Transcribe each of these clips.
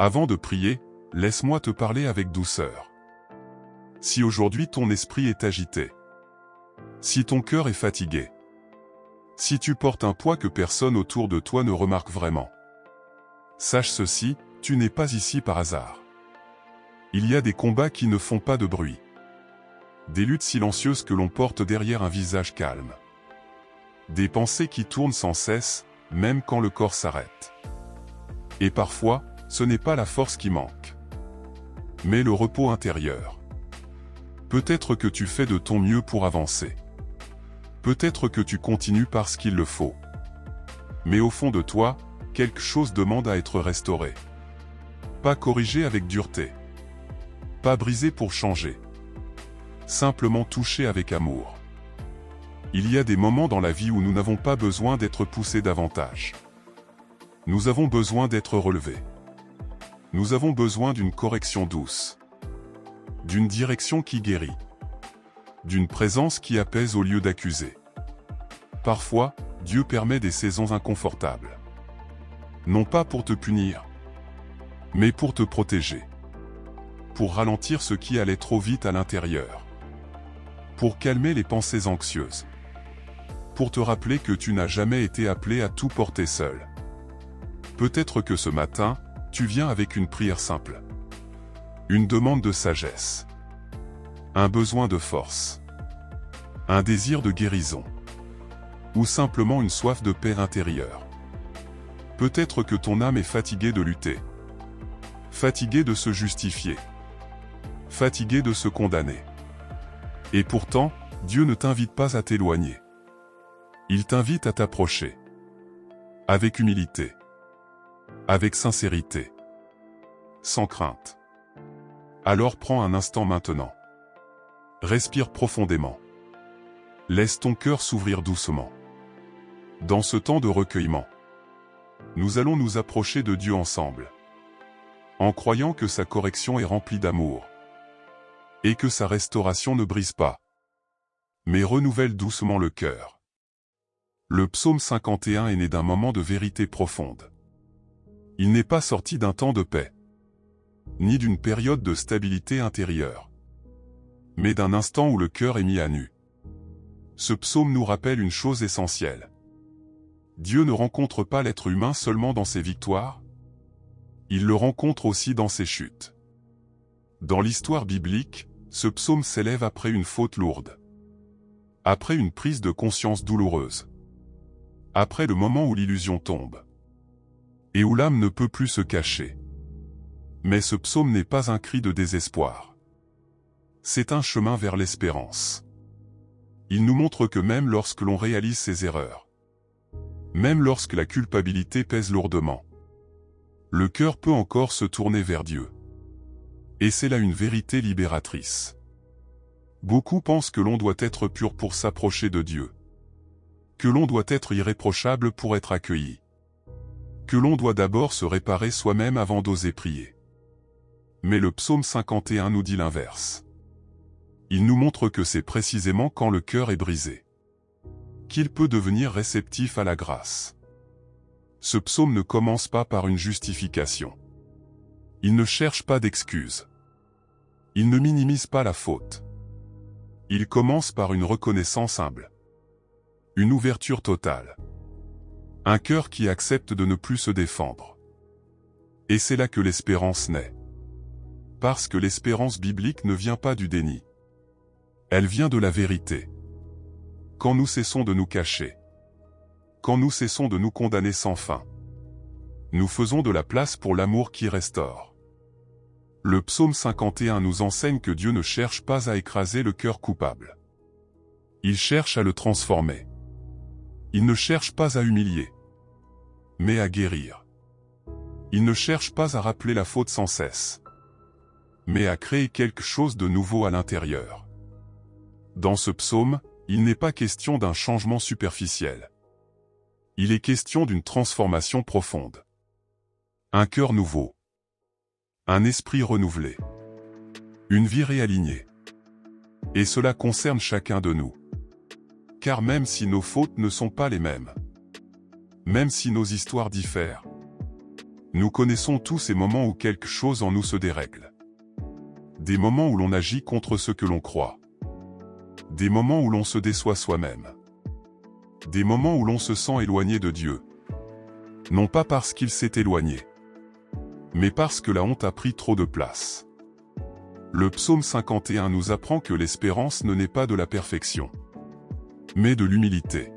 Avant de prier, laisse-moi te parler avec douceur. Si aujourd'hui ton esprit est agité, si ton cœur est fatigué, si tu portes un poids que personne autour de toi ne remarque vraiment, sache ceci, tu n'es pas ici par hasard. Il y a des combats qui ne font pas de bruit. Des luttes silencieuses que l'on porte derrière un visage calme. Des pensées qui tournent sans cesse, même quand le corps s'arrête. Et parfois, ce n'est pas la force qui manque, mais le repos intérieur. Peut-être que tu fais de ton mieux pour avancer. Peut-être que tu continues parce qu'il le faut. Mais au fond de toi, quelque chose demande à être restauré. Pas corrigé avec dureté. Pas brisé pour changer. Simplement touché avec amour. Il y a des moments dans la vie où nous n'avons pas besoin d'être poussés davantage. Nous avons besoin d'être relevés. Nous avons besoin d'une correction douce. D'une direction qui guérit. D'une présence qui apaise au lieu d'accuser. Parfois, Dieu permet des saisons inconfortables. Non pas pour te punir, mais pour te protéger. Pour ralentir ce qui allait trop vite à l'intérieur. Pour calmer les pensées anxieuses. Pour te rappeler que tu n'as jamais été appelé à tout porter seul. Peut-être que ce matin, tu viens avec une prière simple. Une demande de sagesse. Un besoin de force. Un désir de guérison. Ou simplement une soif de paix intérieure. Peut-être que ton âme est fatiguée de lutter. Fatiguée de se justifier. Fatiguée de se condamner. Et pourtant, Dieu ne t'invite pas à t'éloigner. Il t'invite à t'approcher. Avec humilité. Avec sincérité. Sans crainte. Alors prends un instant maintenant. Respire profondément. Laisse ton cœur s'ouvrir doucement. Dans ce temps de recueillement, nous allons nous approcher de Dieu ensemble. En croyant que sa correction est remplie d'amour. Et que sa restauration ne brise pas, mais renouvelle doucement le cœur. Le psaume 51 est né d'un moment de vérité profonde. Il n'est pas sorti d'un temps de paix, ni d'une période de stabilité intérieure, mais d'un instant où le cœur est mis à nu. Ce psaume nous rappelle une chose essentielle. Dieu ne rencontre pas l'être humain seulement dans ses victoires, il le rencontre aussi dans ses chutes. Dans l'histoire biblique, ce psaume s'élève après une faute lourde. Après une prise de conscience douloureuse. Après le moment où l'illusion tombe. Et où l'âme ne peut plus se cacher. Mais ce psaume n'est pas un cri de désespoir. C'est un chemin vers l'espérance. Il nous montre que même lorsque l'on réalise ses erreurs, même lorsque la culpabilité pèse lourdement, le cœur peut encore se tourner vers Dieu. Et c'est là une vérité libératrice. Beaucoup pensent que l'on doit être pur pour s'approcher de Dieu. Que l'on doit être irréprochable pour être accueilli. Que l'on doit d'abord se réparer soi-même avant d'oser prier. Mais le psaume 51 nous dit l'inverse. Il nous montre que c'est précisément quand le cœur est brisé qu'il peut devenir réceptif à la grâce. Ce psaume ne commence pas par une justification. Il ne cherche pas d'excuses. Il ne minimise pas la faute. Il commence par une reconnaissance humble. Une ouverture totale. Un cœur qui accepte de ne plus se défendre. Et c'est là que l'espérance naît. Parce que l'espérance biblique ne vient pas du déni. Elle vient de la vérité. Quand nous cessons de nous cacher. Quand nous cessons de nous condamner sans fin. Nous faisons de la place pour l'amour qui restaure. Le psaume 51 nous enseigne que Dieu ne cherche pas à écraser le cœur coupable. Il cherche à le transformer. Il ne cherche pas à humilier, mais à guérir. Il ne cherche pas à rappeler la faute sans cesse, mais à créer quelque chose de nouveau à l'intérieur. Dans ce psaume, il n'est pas question d'un changement superficiel. Il est question d'une transformation profonde. Un cœur nouveau. Un esprit renouvelé. Une vie réalignée. Et cela concerne chacun de nous. Car même si nos fautes ne sont pas les mêmes, même si nos histoires diffèrent, Nous connaissons tous ces moments où quelque chose en nous se dérègle. Des moments où l'on agit contre ce que l'on croit. Des moments où l'on se déçoit soi-même. Des moments où l'on se sent éloigné de Dieu. Non pas parce qu'il s'est éloigné, mais parce que la honte a pris trop de place. Le psaume 51 nous apprend que l'espérance ne naît pas de la perfection, mais de l'humilité.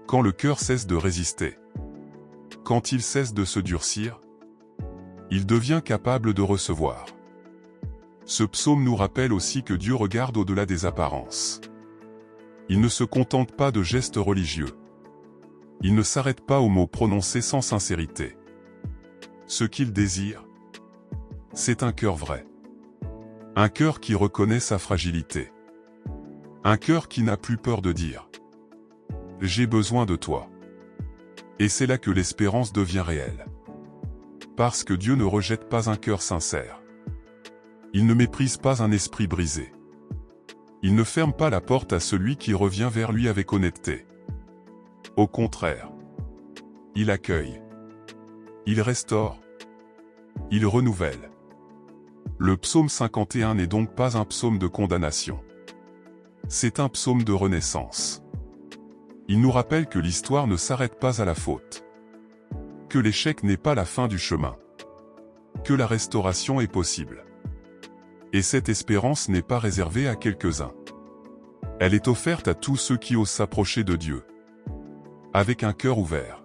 Quand le cœur cesse de résister, quand il cesse de se durcir, il devient capable de recevoir. Ce psaume nous rappelle aussi que Dieu regarde au-delà des apparences. Il ne se contente pas de gestes religieux. Il ne s'arrête pas aux mots prononcés sans sincérité. Ce qu'il désire, c'est un cœur vrai. Un cœur qui reconnaît sa fragilité. Un cœur qui n'a plus peur de dire « J'ai besoin de toi ». Et c'est là que l'espérance devient réelle. Parce que Dieu ne rejette pas un cœur sincère. Il ne méprise pas un esprit brisé. Il ne ferme pas la porte à celui qui revient vers lui avec honnêteté. Au contraire, il accueille. Il restaure. Il renouvelle. Le psaume 51 n'est donc pas un psaume de condamnation. C'est un psaume de renaissance. Il nous rappelle que l'histoire ne s'arrête pas à la faute. Que l'échec n'est pas la fin du chemin. Que la restauration est possible. Et cette espérance n'est pas réservée à quelques-uns. Elle est offerte à tous ceux qui osent s'approcher de Dieu. Avec un cœur ouvert.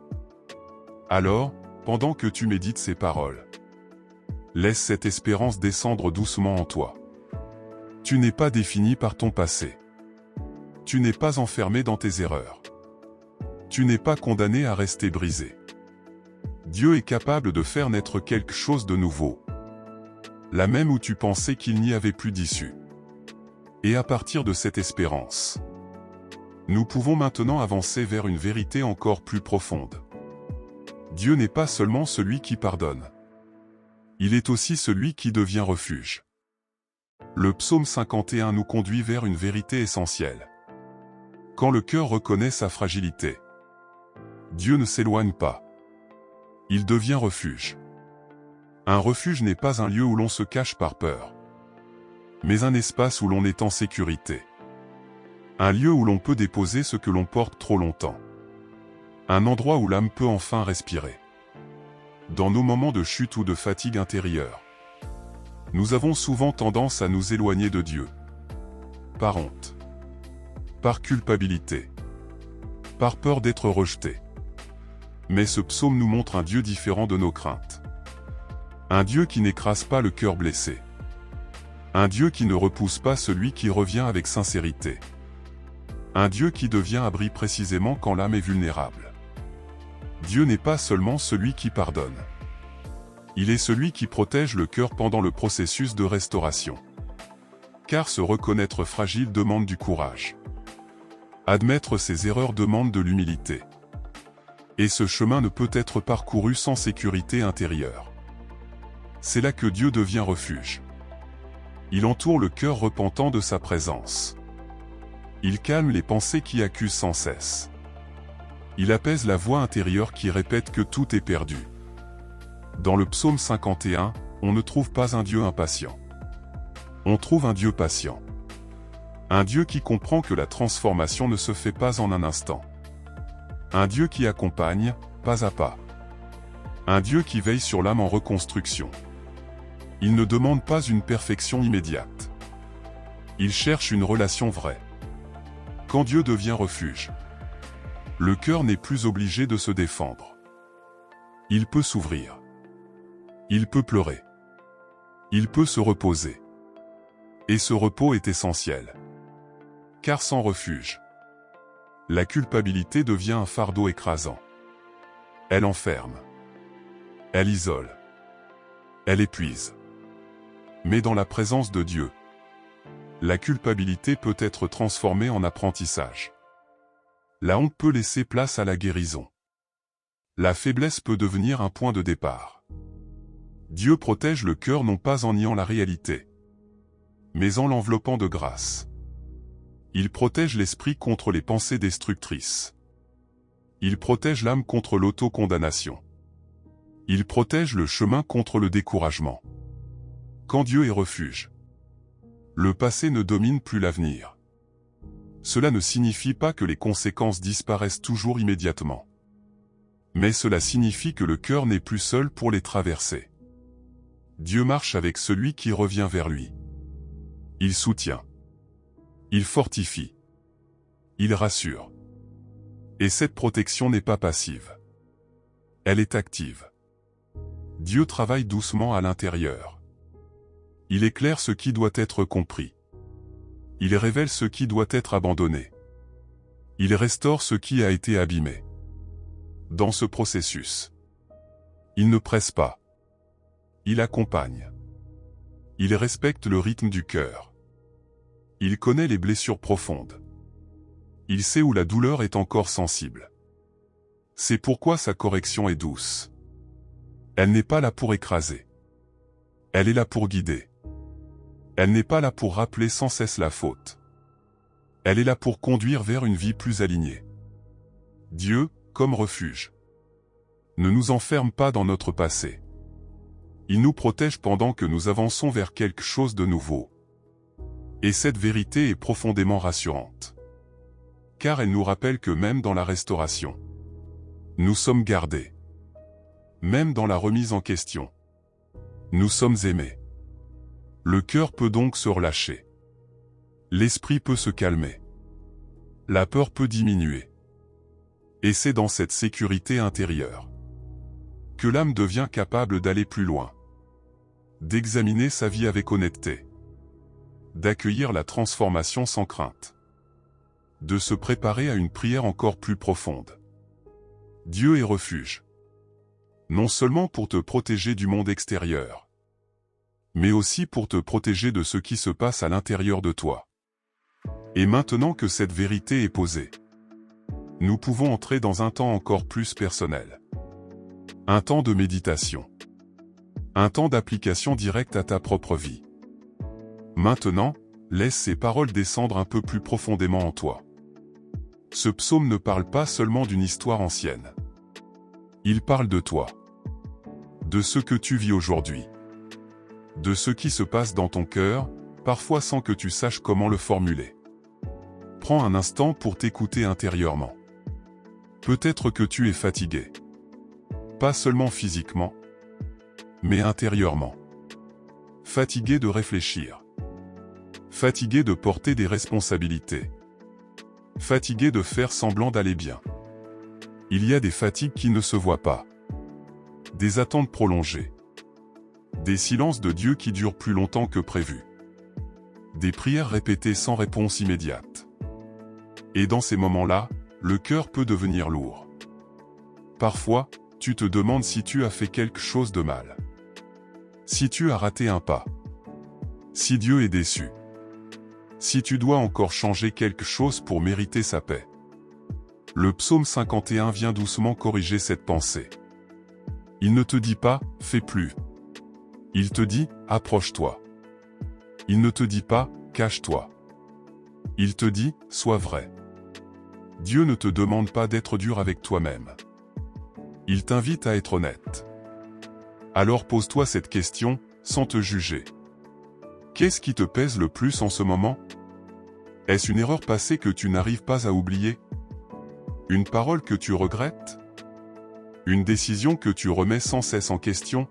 Alors, pendant que tu médites ces paroles, laisse cette espérance descendre doucement en toi. Tu n'es pas défini par ton passé. Tu n'es pas enfermé dans tes erreurs. Tu n'es pas condamné à rester brisé. Dieu est capable de faire naître quelque chose de nouveau. Là même où tu pensais qu'il n'y avait plus d'issue. Et à partir de cette espérance, nous pouvons maintenant avancer vers une vérité encore plus profonde. Dieu n'est pas seulement celui qui pardonne. Il est aussi celui qui devient refuge. Le psaume 51 nous conduit vers une vérité essentielle. Quand le cœur reconnaît sa fragilité, Dieu ne s'éloigne pas. Il devient refuge. Un refuge n'est pas un lieu où l'on se cache par peur, mais un espace où l'on est en sécurité. Un lieu où l'on peut déposer ce que l'on porte trop longtemps. Un endroit où l'âme peut enfin respirer. Dans nos moments de chute ou de fatigue intérieure, nous avons souvent tendance à nous éloigner de Dieu. Par honte. Par culpabilité. Par peur d'être rejeté. Mais ce psaume nous montre un Dieu différent de nos craintes. Un Dieu qui n'écrase pas le cœur blessé. Un Dieu qui ne repousse pas celui qui revient avec sincérité. Un Dieu qui devient abri précisément quand l'âme est vulnérable. Dieu n'est pas seulement celui qui pardonne. Il est celui qui protège le cœur pendant le processus de restauration. Car se reconnaître fragile demande du courage. Admettre ses erreurs demande de l'humilité. Et ce chemin ne peut être parcouru sans sécurité intérieure. C'est là que Dieu devient refuge. Il entoure le cœur repentant de sa présence. Il calme les pensées qui accusent sans cesse. Il apaise la voix intérieure qui répète que tout est perdu. Dans le psaume 51, on ne trouve pas un Dieu impatient. On trouve un Dieu patient. Un Dieu qui comprend que la transformation ne se fait pas en un instant. Un Dieu qui accompagne, pas à pas. Un Dieu qui veille sur l'âme en reconstruction. Il ne demande pas une perfection immédiate. Il cherche une relation vraie. Quand Dieu devient refuge, le cœur n'est plus obligé de se défendre. Il peut s'ouvrir. Il peut pleurer. Il peut se reposer. Et ce repos est essentiel. Car sans refuge, la culpabilité devient un fardeau écrasant. Elle enferme. Elle isole. Elle épuise. Mais dans la présence de Dieu, la culpabilité peut être transformée en apprentissage. La honte peut laisser place à la guérison. La faiblesse peut devenir un point de départ. Dieu protège le cœur non pas en niant la réalité, mais en l'enveloppant de grâce. Il protège l'esprit contre les pensées destructrices. Il protège l'âme contre l'autocondamnation. Il protège le chemin contre le découragement. Quand Dieu est refuge, le passé ne domine plus l'avenir. Cela ne signifie pas que les conséquences disparaissent toujours immédiatement. Mais cela signifie que le cœur n'est plus seul pour les traverser. Dieu marche avec celui qui revient vers lui. Il soutient. Il fortifie. Il rassure. Et cette protection n'est pas passive. Elle est active. Dieu travaille doucement à l'intérieur. Il éclaire ce qui doit être compris. Il révèle ce qui doit être abandonné. Il restaure ce qui a été abîmé. Dans ce processus, il ne presse pas. Il accompagne. Il respecte le rythme du cœur. Il connaît les blessures profondes. Il sait où la douleur est encore sensible. C'est pourquoi sa correction est douce. Elle n'est pas là pour écraser. Elle est là pour guider. Elle n'est pas là pour rappeler sans cesse la faute. Elle est là pour conduire vers une vie plus alignée. Dieu, comme refuge, ne nous enferme pas dans notre passé. Il nous protège pendant que nous avançons vers quelque chose de nouveau. Et cette vérité est profondément rassurante. Car elle nous rappelle que même dans la restauration, nous sommes gardés. Même dans la remise en question, nous sommes aimés. Le cœur peut donc se relâcher. L'esprit peut se calmer. La peur peut diminuer. Et c'est dans cette sécurité intérieure que l'âme devient capable d'aller plus loin, d'examiner sa vie avec honnêteté, d'accueillir la transformation sans crainte, de se préparer à une prière encore plus profonde. Dieu est refuge. Non seulement pour te protéger du monde extérieur, mais aussi pour te protéger de ce qui se passe à l'intérieur de toi. Et maintenant que cette vérité est posée, nous pouvons entrer dans un temps encore plus personnel. Un temps de méditation. Un temps d'application directe à ta propre vie. Maintenant, laisse ces paroles descendre un peu plus profondément en toi. Ce psaume ne parle pas seulement d'une histoire ancienne. Il parle de toi. De ce que tu vis aujourd'hui. De ce qui se passe dans ton cœur, parfois sans que tu saches comment le formuler. Prends un instant pour t'écouter intérieurement. Peut-être que tu es fatigué. Pas seulement physiquement, mais intérieurement. Fatigué de réfléchir. Fatigué de porter des responsabilités. Fatigué de faire semblant d'aller bien. Il y a des fatigues qui ne se voient pas. Des attentes prolongées. Des silences de Dieu qui durent plus longtemps que prévu. Des prières répétées sans réponse immédiate. Et dans ces moments-là, le cœur peut devenir lourd. Parfois, tu te demandes si tu as fait quelque chose de mal. Si tu as raté un pas. Si Dieu est déçu. Si tu dois encore changer quelque chose pour mériter sa paix. Le psaume 51 vient doucement corriger cette pensée. Il ne te dit pas « fais plus ». Il te dit « approche-toi ». Il ne te dit pas « cache-toi ». Il te dit « sois vrai ». Dieu ne te demande pas d'être dur avec toi-même. Il t'invite à être honnête. Alors pose-toi cette question, sans te juger. Qu'est-ce qui te pèse le plus en ce moment? Est-ce une erreur passée que tu n'arrives pas à oublier? Une parole que tu regrettes? Une décision que tu remets sans cesse en question?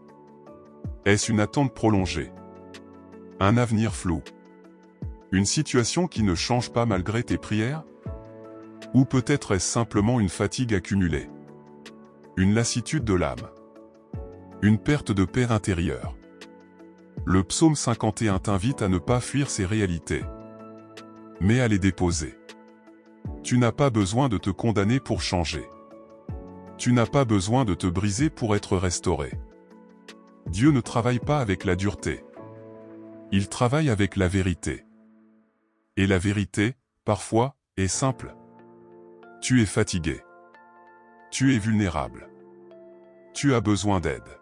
Est-ce une attente prolongée? Un avenir flou? Une situation qui ne change pas malgré tes prières? Ou peut-être est-ce simplement une fatigue accumulée? Une lassitude de l'âme? Une perte de paix intérieure? Le psaume 51 t'invite à ne pas fuir ces réalités, mais à les déposer. Tu n'as pas besoin de te condamner pour changer. Tu n'as pas besoin de te briser pour être restauré. Dieu ne travaille pas avec la dureté. Il travaille avec la vérité. Et la vérité, parfois, est simple. Tu es fatigué. Tu es vulnérable. Tu as besoin d'aide.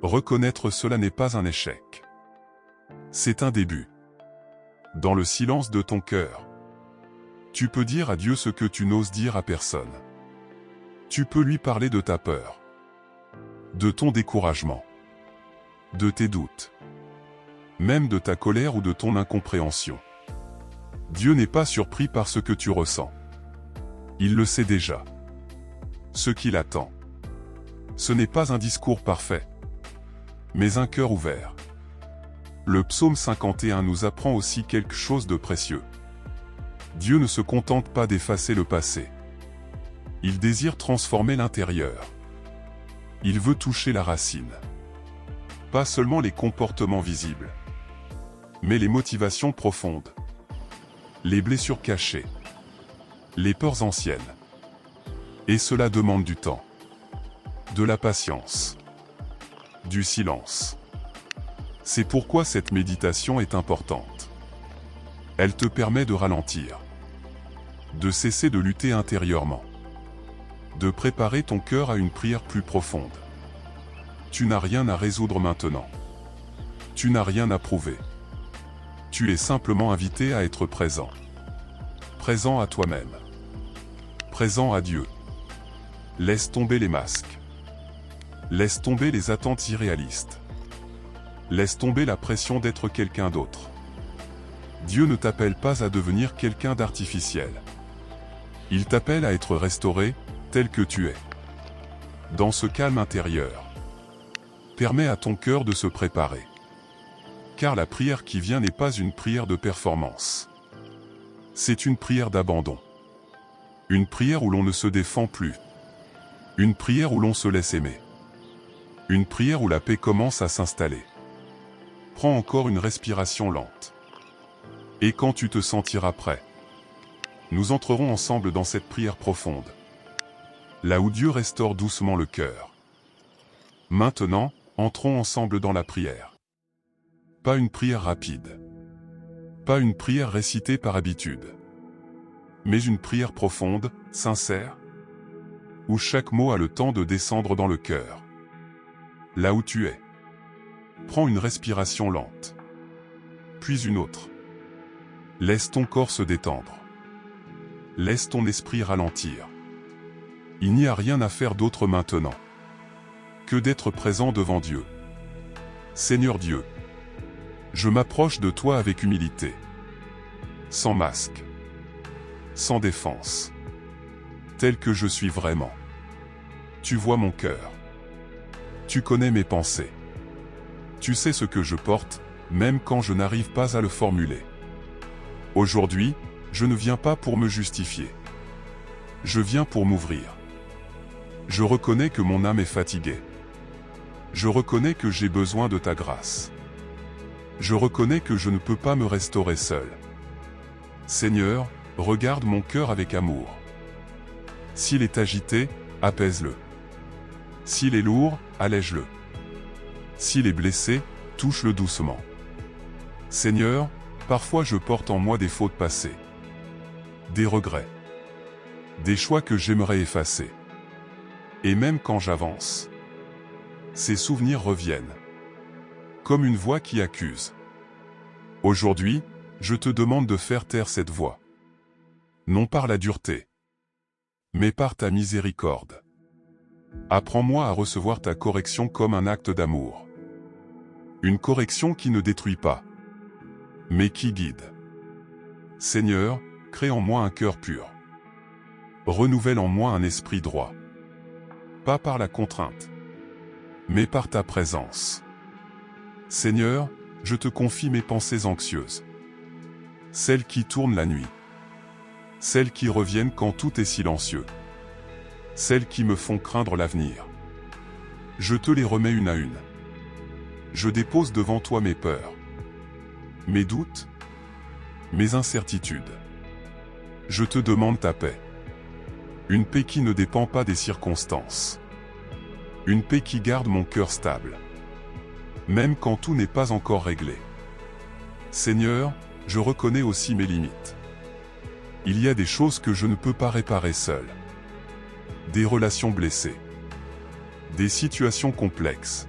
Reconnaître cela n'est pas un échec. C'est un début. Dans le silence de ton cœur, tu peux dire à Dieu ce que tu n'oses dire à personne. Tu peux lui parler de ta peur, de ton découragement, de tes doutes, même de ta colère ou de ton incompréhension. Dieu n'est pas surpris par ce que tu ressens. Il le sait déjà. Ce qu'il attend, ce n'est pas un discours parfait, mais un cœur ouvert. Le psaume 51 nous apprend aussi quelque chose de précieux. Dieu ne se contente pas d'effacer le passé. Il désire transformer l'intérieur. Il veut toucher la racine. Pas seulement les comportements visibles, mais les motivations profondes, les blessures cachées, les peurs anciennes. Et cela demande du temps, de la patience, du silence. C'est pourquoi cette méditation est importante. Elle te permet de ralentir, de cesser de lutter intérieurement, de préparer ton cœur à une prière plus profonde. Tu n'as rien à résoudre maintenant. Tu n'as rien à prouver. Tu es simplement invité à être présent. Présent à toi-même. Présent à Dieu. Laisse tomber les masques. Laisse tomber les attentes irréalistes. Laisse tomber la pression d'être quelqu'un d'autre. Dieu ne t'appelle pas à devenir quelqu'un d'artificiel. Il t'appelle à être restauré, tel que tu es. Dans ce calme intérieur, permets à ton cœur de se préparer. Car la prière qui vient n'est pas une prière de performance. C'est une prière d'abandon. Une prière où l'on ne se défend plus. Une prière où l'on se laisse aimer. Une prière où la paix commence à s'installer. Prends encore une respiration lente. Et quand tu te sentiras prêt, nous entrerons ensemble dans cette prière profonde. Là où Dieu restaure doucement le cœur. Maintenant, entrons ensemble dans la prière. Pas une prière rapide. Pas une prière récitée par habitude. Mais une prière profonde, sincère, où chaque mot a le temps de descendre dans le cœur. Là où tu es. Prends une respiration lente. Puis une autre. Laisse ton corps se détendre. Laisse ton esprit ralentir. Il n'y a rien à faire d'autre maintenant que d'être présent devant Dieu. Seigneur Dieu, je m'approche de toi avec humilité, sans masque, sans défense, tel que je suis vraiment. Tu vois mon cœur. Tu connais mes pensées. Tu sais ce que je porte, même quand je n'arrive pas à le formuler. Aujourd'hui, je ne viens pas pour me justifier. Je viens pour m'ouvrir. Je reconnais que mon âme est fatiguée. Je reconnais que j'ai besoin de ta grâce. Je reconnais que je ne peux pas me restaurer seul. Seigneur, regarde mon cœur avec amour. S'il est agité, apaise-le. S'il est lourd, allège-le. S'il est blessé, touche-le doucement. Seigneur, parfois je porte en moi des fautes passées, des regrets, des choix que j'aimerais effacer. Et même quand j'avance, ces souvenirs reviennent, comme une voix qui accuse. Aujourd'hui, je te demande de faire taire cette voix. Non par la dureté, mais par ta miséricorde. Apprends-moi à recevoir ta correction comme un acte d'amour. Une correction qui ne détruit pas, mais qui guide. Seigneur, crée en moi un cœur pur. Renouvelle en moi un esprit droit. Pas par la contrainte, mais par ta présence. Seigneur, je te confie mes pensées anxieuses. Celles qui tournent la nuit. Celles qui reviennent quand tout est silencieux. Celles qui me font craindre l'avenir. Je te les remets une à une. Je dépose devant toi mes peurs, mes doutes, mes incertitudes. Je te demande ta paix. Une paix qui ne dépend pas des circonstances. Une paix qui garde mon cœur stable, même quand tout n'est pas encore réglé. Seigneur, je reconnais aussi mes limites. Il y a des choses que je ne peux pas réparer seul. Des relations blessées. Des situations complexes.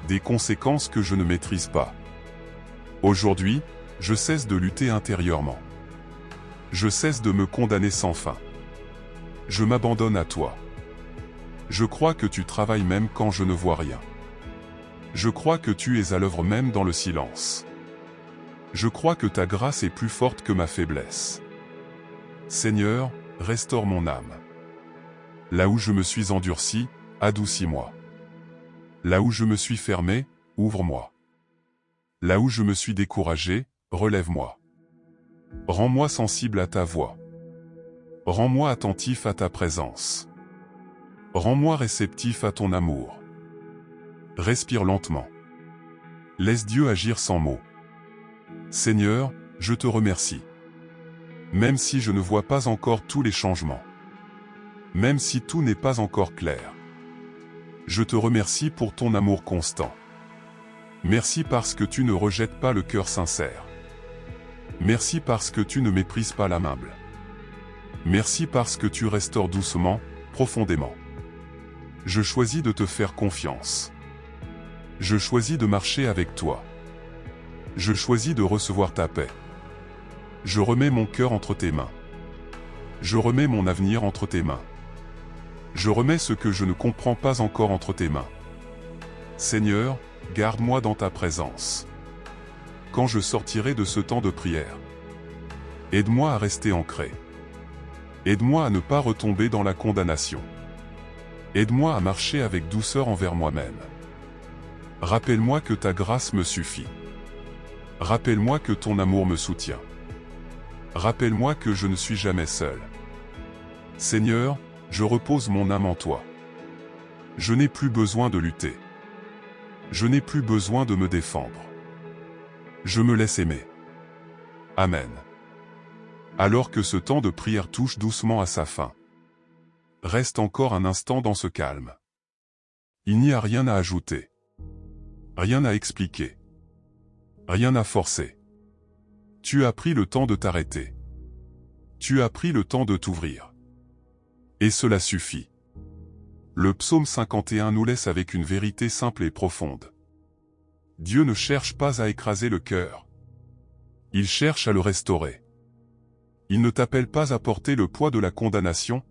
Des conséquences que je ne maîtrise pas. Aujourd'hui, je cesse de lutter intérieurement. Je cesse de me condamner sans fin. Je m'abandonne à toi. Je crois que tu travailles même quand je ne vois rien. Je crois que tu es à l'œuvre même dans le silence. Je crois que ta grâce est plus forte que ma faiblesse. Seigneur, restaure mon âme. Là où je me suis endurci, adoucis-moi. Là où je me suis fermé, ouvre-moi. Là où je me suis découragé, relève-moi. Rends-moi sensible à ta voix. Rends-moi attentif à ta présence. Rends-moi réceptif à ton amour. Respire lentement. Laisse Dieu agir sans mots. Seigneur, je te remercie. Même si je ne vois pas encore tous les changements. Même si tout n'est pas encore clair. Je te remercie pour ton amour constant. Merci parce que tu ne rejettes pas le cœur sincère. Merci parce que tu ne méprises pas l'âme humble. Merci parce que tu restaures doucement, profondément. Je choisis de te faire confiance. Je choisis de marcher avec toi. Je choisis de recevoir ta paix. Je remets mon cœur entre tes mains. Je remets mon avenir entre tes mains. Je remets ce que je ne comprends pas encore entre tes mains. Seigneur, garde-moi dans ta présence. Quand je sortirai de ce temps de prière, aide-moi à rester ancré. Aide-moi à ne pas retomber dans la condamnation. Aide-moi à marcher avec douceur envers moi-même. Rappelle-moi que ta grâce me suffit. Rappelle-moi que ton amour me soutient. Rappelle-moi que je ne suis jamais seul. Seigneur, je repose mon âme en toi. Je n'ai plus besoin de lutter. Je n'ai plus besoin de me défendre. Je me laisse aimer. Amen. Alors que ce temps de prière touche doucement à sa fin, reste encore un instant dans ce calme. Il n'y a rien à ajouter. Rien à expliquer. Rien à forcer. Tu as pris le temps de t'arrêter. Tu as pris le temps de t'ouvrir. Et cela suffit. Le psaume 51 nous laisse avec une vérité simple et profonde. Dieu ne cherche pas à écraser le cœur. Il cherche à le restaurer. Il ne t'appelle pas à porter le poids de la condamnation,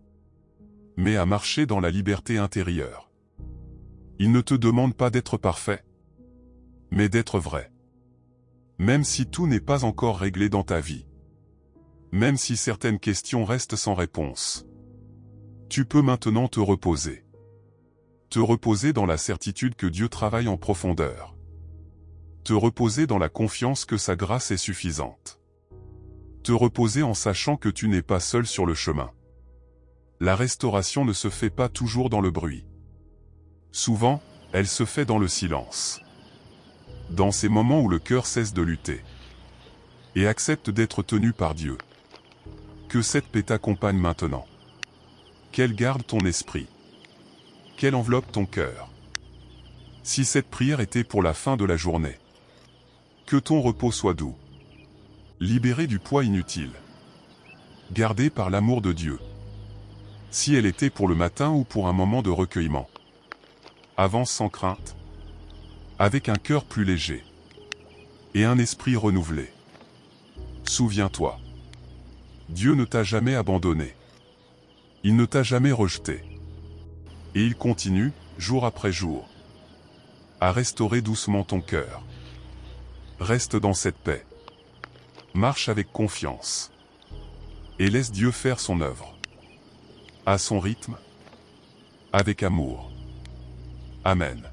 mais à marcher dans la liberté intérieure. Il ne te demande pas d'être parfait, mais d'être vrai. Même si tout n'est pas encore réglé dans ta vie. Même si certaines questions restent sans réponse. Tu peux maintenant te reposer. Te reposer dans la certitude que Dieu travaille en profondeur. Te reposer dans la confiance que sa grâce est suffisante. Te reposer en sachant que tu n'es pas seul sur le chemin. La restauration ne se fait pas toujours dans le bruit. Souvent, elle se fait dans le silence. Dans ces moments où le cœur cesse de lutter. Et accepte d'être tenu par Dieu. Que cette paix t'accompagne maintenant. Qu'elle garde ton esprit. Qu'elle enveloppe ton cœur. Si cette prière était pour la fin de la journée. Que ton repos soit doux. Libéré du poids inutile. Gardé par l'amour de Dieu. Si elle était pour le matin ou pour un moment de recueillement. Avance sans crainte. Avec un cœur plus léger. Et un esprit renouvelé. Souviens-toi. Dieu ne t'a jamais abandonné. Il ne t'a jamais rejeté. Et il continue, jour après jour, à restaurer doucement ton cœur. Reste dans cette paix. Marche avec confiance. Et laisse Dieu faire son œuvre. À son rythme. Avec amour. Amen.